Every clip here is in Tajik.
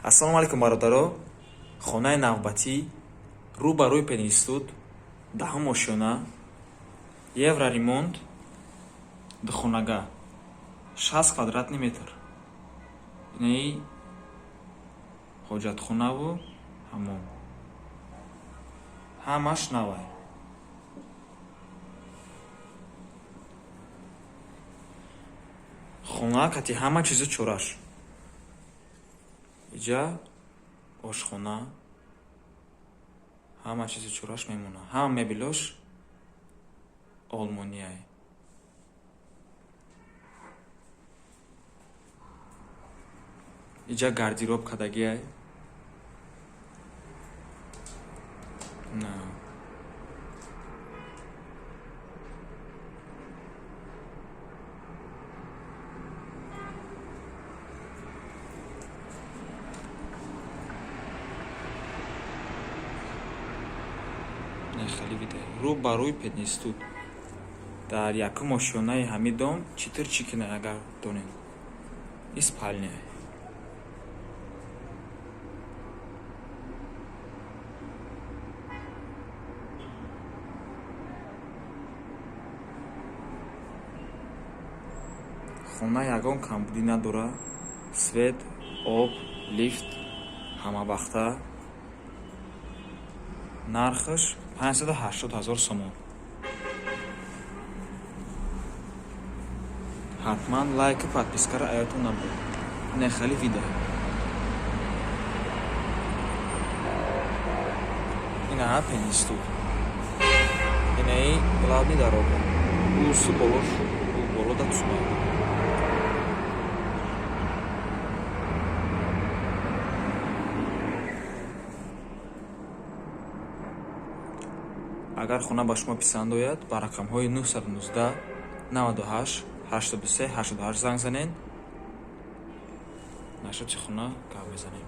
Ассалому алайкум бародаро. Хонаи навбатӣ рӯ ба рӯи Пенинститут, 10 ошёна, Евроремонт, духонага 60 квадратный метр. Инаи ҳоҷатхонаву ҳамон. Ҳамаш навай. Хона кати ҳама чизу чораш. Иҷа ошхона, ҳама чизи чораш мемона. Ҳама мебелош олмонияй. Иҷа гардироб кадагияй. На. Нехали видео. Рӯ ба рӯи Пенинститут. Дар якум ошёнаи ҳамидом читр чикина агар донем. Испания. Хона ягон камбудӣ надора. Свет, об, лифт, ҳамабахта. Нархаш 580 000 сомон. ҳатман лайку подпискаро аётон набуд. Нехали видео. Ина Пенинститут. Инаи главный дорога. Усу болош, болода тусма. Агар хона ба шумо писанд ояд, ба рақамҳои 919 98 83 88 занг занед. Нашоти хона гап мезанем.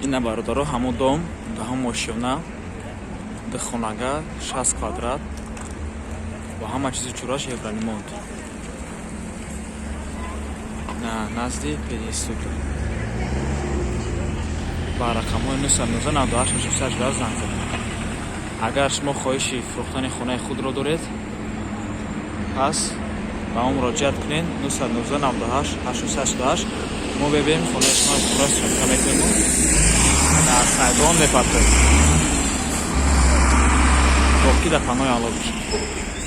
Ина бародаро ҳамон дом, 10 ошёна, духонага 60 квадрат. Ва ҳама чизи чораш Евроремонт. На назди Пенинститут. Ба рақамҳои 919 98 88 занг занед. Агар шумо хоҳиши фурӯхтани хонаи худро доред, пас ба мо муроҷиат кунед. 919 98 88 мо бебем хонаи шумо фурӯхт мекунем. Дар сайдон мепартоем. Боқӣ дар паноҳи Аллоҳ бошед.